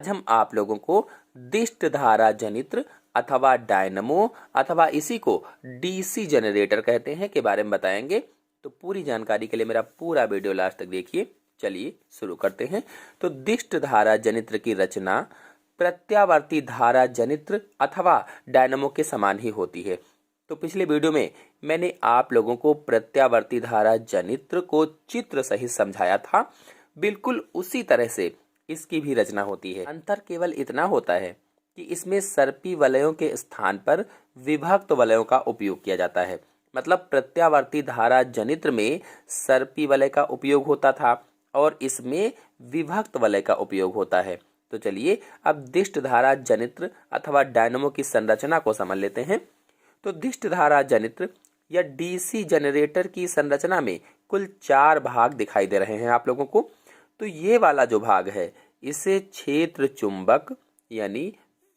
आज हम आप लोगों को दिष्ट धारा जनित्र अथवा डायनमो अथवा इसी को डीसी जनरेटर कहते हैं के बारे में बताएंगे। तो पूरी जानकारी के लिए मेरा पूरा वीडियो लास्ट तक देखिए। चलिए शुरू करते हैं। तो दिष्ट धारा जनित्र की रचना प्रत्यावर्ती धारा जनित्र अथवा डायनमो के समान ही होती है। तो पिछले वीडियो में मैंने आप लोगों को प्रत्यावर्ती धारा जनित्र को चित्र सहित समझाया था। बिल्कुल उसी तरह से इसकी भी रचना होती है। अंतर केवल इतना होता है कि इसमें सर्पी वलयों के स्थान पर विभक्त वलयों का उपयोग किया जाता है। मतलब प्रत्यावर्ती धारा जनित्र में सर्पी वलय का उपयोग होता था और इसमें विभक्त वलय का उपयोग होता है। तो चलिए अब दिष्ट धारा जनित्र अथवा डायनमो की संरचना को समझ लेते हैं। तो दिष्ट धारा जनित्र या डीसी जनरेटर की संरचना में कुल 4 भाग दिखाई दे रहे हैं आप लोगों को। तो ये वाला जो भाग है इसे क्षेत्र चुंबक यानी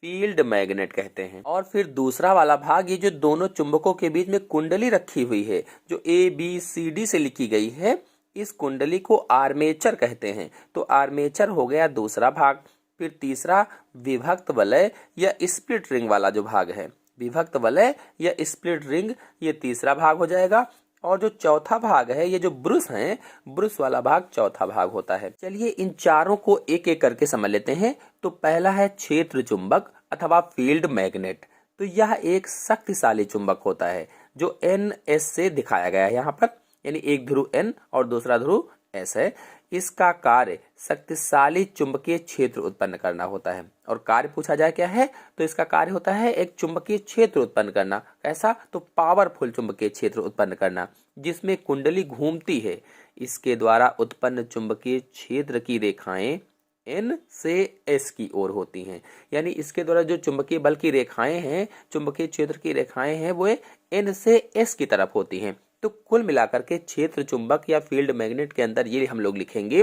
फील्ड मैग्नेट कहते हैं। और फिर दूसरा वाला भाग, ये जो दोनों चुंबकों के बीच में कुंडली रखी हुई है जो ABCD से लिखी गई है, इस कुंडली को आर्मेचर कहते हैं। तो आर्मेचर हो गया दूसरा भाग। फिर तीसरा विभक्त वलय या स्प्लिट रिंग वाला जो भाग है, विभक्त वलय या स्प्लिट रिंग, ये तीसरा भाग हो जाएगा। और जो चौथा भाग है, ये जो ब्रुश है, ब्रुश वाला भाग चौथा भाग होता है। चलिए इन चारों को एक एक करके समझ लेते हैं। तो पहला है क्षेत्र चुंबक अथवा फील्ड मैग्नेट। तो यह एक शक्तिशाली चुंबक होता है जो NS से दिखाया गया है यहाँ पर, यानी एक ध्रुव N और दूसरा ध्रुव S है। इसका कार्य शक्तिशाली चुंबकीय क्षेत्र उत्पन्न करना होता है। और कार्य पूछा जाए क्या है, तो इसका कार्य होता है एक चुंबकीय क्षेत्र उत्पन्न करना। कैसा? तो पावरफुल चुंबकीय क्षेत्र उत्पन्न करना जिसमें कुंडली घूमती है। इसके द्वारा उत्पन्न चुंबकीय क्षेत्र की रेखाएं N से S की ओर होती हैं। यानी इसके द्वारा जो चुंबकीय बल की रेखाएं हैं, चुंबकीय क्षेत्र की रेखाएं हैं, वो N से S की तरफ होती हैं। तो कुल मिलाकर के क्षेत्र चुंबक या फील्ड मैग्नेट के अंदर ये हम लोग लिखेंगे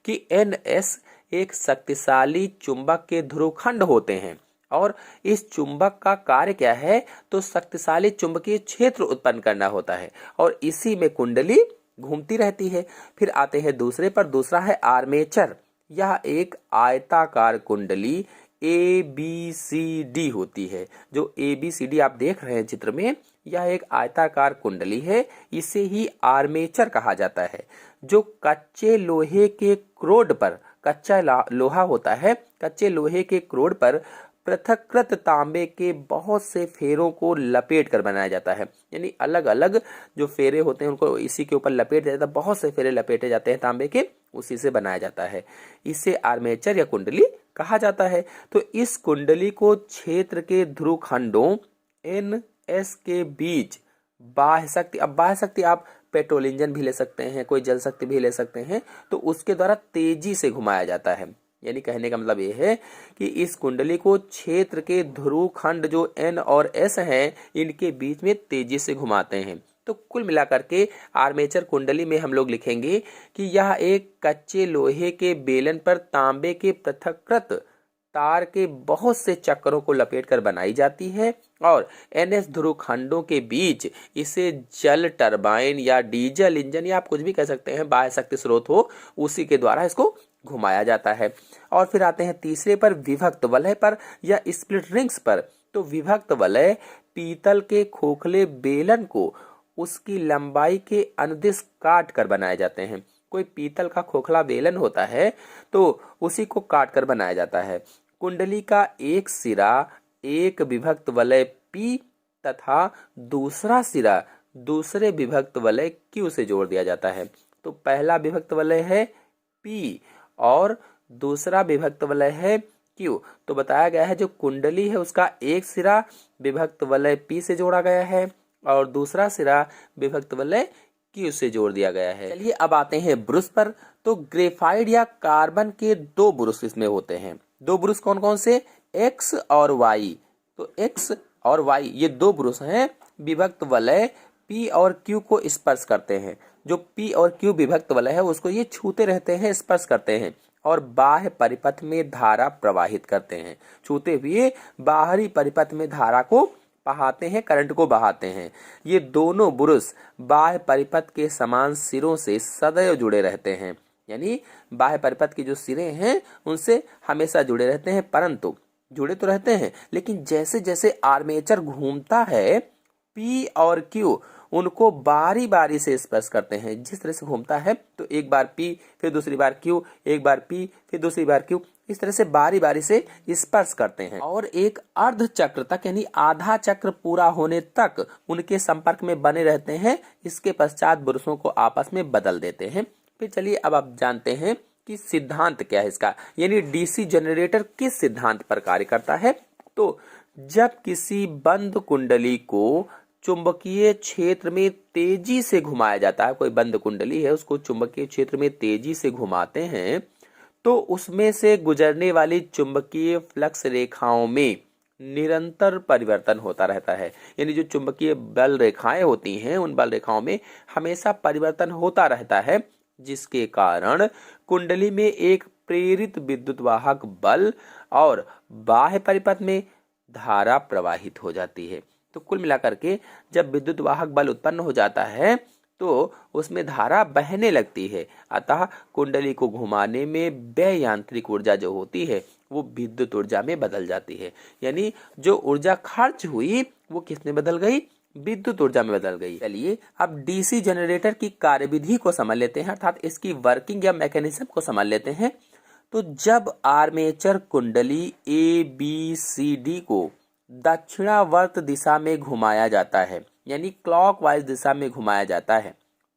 कि NS एक शक्तिशाली चुंबक के ध्रुवखंड होते हैं। और इस चुंबक का कार्य क्या है, तो शक्तिशाली चुंबकीय क्षेत्र उत्पन्न करना होता है और इसी में कुंडली घूमती रहती है। फिर आते हैं दूसरे पर, दूसरा है आर्मेचर। यह एक आयताकार कुंडली ABCD होती है। जो ABCD आप देख रहे हैं चित्र में, यह एक आयताकार कुंडली है। इसे ही आर्मेचर कहा जाता है। जो कच्चे लोहे के क्रोड पर, कच्चा लोहा होता है, कच्चे लोहे के क्रोड पर पृथक्कृत तांबे के बहुत से फेरों को लपेट कर बनाया जाता है। यानी अलग अलग जो फेरे होते हैं उनको इसी के ऊपर लपेट दिया जाता है। बहुत से फेरे लपेटे जाते हैं तांबे के, उसी से बनाया जाता है। इसे आर्मेचर या कुंडली कहा जाता है। तो इस कुंडली को क्षेत्र के ध्रुवखंडों NS के बीच बाह्य शक्ति, अब बाह्य शक्ति आप पेट्रोल इंजन भी ले सकते हैं, कोई जल शक्ति भी ले सकते हैं, तो उसके द्वारा तेजी से घुमाया जाता है। यानी कहने का मतलब ये है कि इस कुंडली को क्षेत्र के ध्रुव खंड जो N और S हैं, इनके बीच में तेजी से घुमाते हैं। तो कुल मिलाकर के आर्मेचर कुंडली में हम लोग लिखेंगे कि यह एक कच्चे लोहे के बेलन पर तांबे के पृथक्कृत तार के बहुत से चक्रों को लपेटकर बनाई जाती है और NS ध्रुव खंडों के बीच इसे जल टरबाइन या डीजल इंजन या आप कुछ भी कह सकते हैं, बाह्य शक्ति स्रोत हो, उसी के द्वारा इसको घुमाया जाता है। और फिर आते हैं तीसरे पर, विभक्त वलय पर या स्प्लिट रिंग्स पर। तो विभक्त वलय पीतल के खोखले बेलन को उसकी लंबाई के अनुदिश काट कर बनाए जाते हैं। कोई पीतल का खोखला बेलन होता है तो उसी को काट कर बनाया जाता है। कुंडली का एक सिरा एक विभक्त वलय P तथा दूसरा सिरा दूसरे विभक्त वलय Q से जोड़ दिया जाता है। तो पहला विभक्त वलय है P और दूसरा विभक्त वलय है Q। तो बताया गया है जो कुंडली है उसका एक सिरा विभक्त वलय P से जोड़ा गया है और दूसरा सिरा विभक्त वलय Q से जोड़ दिया गया है। चलिए अब आते हैं ब्रुश पर। तो ग्रेफाइट या कार्बन के 2 ब्रुश इसमें होते हैं। 2 ब्रुश कौन कौन से? X और Y। तो X और Y ये 2 ब्रुश हैं, विभक्त वलय P और Q को स्पर्श करते हैं। जो P और Q विभक्त वलय है उसको ये छूते रहते हैं, स्पर्श करते हैं और बाह्य परिपथ में धारा प्रवाहित करते हैं। छूते हुए बाहरी परिपथ में धारा को बहाते हैं, करंट को बहाते हैं। ये दोनों ब्रुश बाह्य परिपथ के समान सिरों से सदैव जुड़े रहते हैं। यानी बाह्य परिपथ के जो सिरे हैं उनसे हमेशा जुड़े रहते हैं, परंतु जुड़े तो रहते हैं लेकिन जैसे जैसे आर्मेचर घूमता है P और Q उनको बारी बारी से स्पर्श करते हैं। जिस तरह से घूमता है तो एक बार P फिर दूसरी बार Q, एक बार P फिर दूसरी बार Q, इस तरह से बारी बारी से स्पर्श करते हैं और एक अर्ध चक्र तक यानी आधा चक्र पूरा होने तक उनके संपर्क में बने रहते हैं। इसके पश्चात बुरुशों को आपस में बदल देते हैं। फिर चलिए अब आप जानते हैं कि सिद्धांत क्या है इसका, यानी डीसी जनरेटर किस सिद्धांत पर कार्य करता है। तो जब किसी बंद कुंडली को चुंबकीय क्षेत्र में तेजी से घुमाया जाता है, कोई बंद कुंडली है उसको चुंबकीय क्षेत्र में तेजी से घुमाते हैं तो उसमें से गुजरने वाली चुंबकीय फ्लक्स रेखाओं में निरंतर परिवर्तन होता रहता है। यानी जो चुंबकीय बल रेखाएं होती हैं उन बल रेखाओं में हमेशा परिवर्तन होता रहता है, जिसके कारण कुंडली में एक प्रेरित विद्युत वाहक बल और बाह्य परिपथ में धारा प्रवाहित हो जाती है। तो कुल मिलाकर के जब विद्युत वाहक बल उत्पन्न हो जाता है तो उसमें धारा बहने लगती है, अतः कुंडली को घुमाने में व्यय यांत्रिक ऊर्जा जो होती है वो विद्युत ऊर्जा में बदल जाती है। यानी जो ऊर्जा खर्च हुई वो किसमें बदल गई, विद्युत ऊर्जा में बदल गई। चलिए अब डीसी जनरेटर की कार्यविधि को समझ लेते हैं, अर्थात इसकी वर्किंग या मैकेनिज्म को समझ लेते हैं। तो जब आर्मेचर कुंडली ABCD को दक्षिणावर्त दिशा में घुमाया जाता है यानी क्लॉकवाइज दिशा में घुमाया जाता है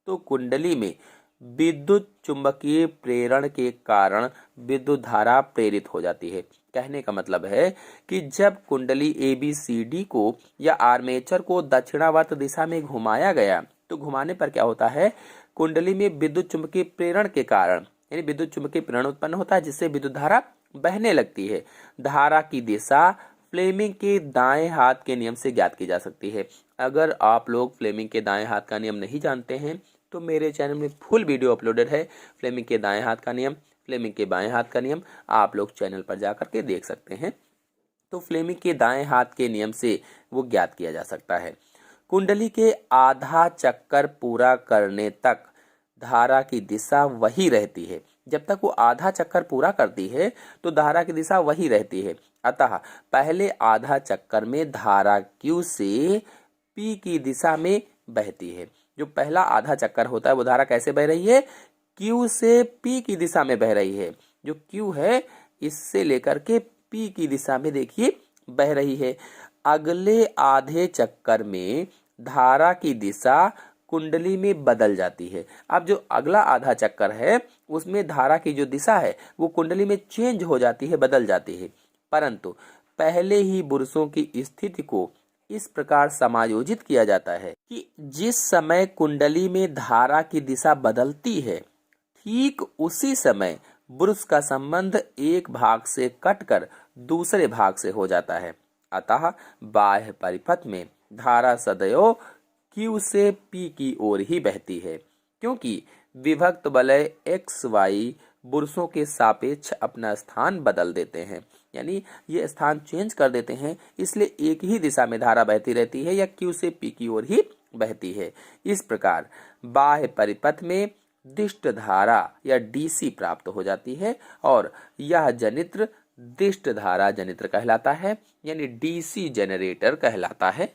तो कुंडली में विद्युत चुंबकीय प्रेरण के कारण विद्युत धारा प्रेरित हो जाती है। कहने का मतलब है कि जब कुंडली ABCD को या आर्मेचर को दक्षिणावर्त दिशा में घुमाया गया तो घुमाने पर क्या होता है, कुंडली में विद्युत चुंबकीय प्रेरण के कारण यानी विद्युत चुंबकीय प्रेरण उत्पन्न होता है जिससे विद्युत धारा बहने लगती है। धारा की दिशा फ्लेमिंग के दाएं हाथ के नियम से ज्ञात की जा सकती है। अगर आप लोग फ्लेमिंग के दाएं हाथ का नियम नहीं जानते हैं तो मेरे चैनल में फुल वीडियो अपलोडेड है, फ्लेमिंग के दाएं हाथ का नियम, फ्लेमिंग के बाएं हाथ का नियम, आप लोग चैनल पर जाकर के देख सकते हैं। तो फ्लेमिंग के दाएं हाथ के नियम से वो ज्ञात किया जा सकता है। कुंडली के आधा चक्कर पूरा करने तक धारा की दिशा वही रहती है। जब तक वो आधा चक्कर पूरा करती है तो धारा की दिशा वही रहती है, अतः पहले आधा चक्कर में धारा Q से P की दिशा में बहती है। जो पहला आधा चक्कर होता है वो धारा कैसे बह रही है, Q से P की दिशा में बह रही है। जो Q है इससे लेकर के P की दिशा में देखिए बह रही है। अगले आधे चक्कर में धारा की दिशा कुंडली में बदल जाती है। अब जो अगला आधा चक्कर है उसमें धारा की जो दिशा है वो कुंडली में चेंज हो जाती है, बदल जाती है, परंतु पहले ही बुरुशों की स्थिति को इस प्रकार समायोजित किया जाता है कि जिस समय कुंडली में धारा की दिशा बदलती है ठीक उसी समय बुरुश का संबंध एक भाग से कटकर दूसरे भाग से हो जाता है। अतः बाह्य परिपथ में धारा सदैव Q से P की ओर ही बहती है, क्योंकि विभक्त वलय XY बुरुशों के सापेक्ष अपना स्थान बदल देते हैं, यानी ये स्थान चेंज कर देते हैं, इसलिए एक ही दिशा में धारा बहती रहती है या Q से P की ओर ही बहती है। इस प्रकार बाह्य परिपथ में दिष्ट धारा या DC प्राप्त हो जाती है और यह जनित्र दिष्ट धारा जनित्र कहलाता है, यानी DC जनरेटर कहलाता है।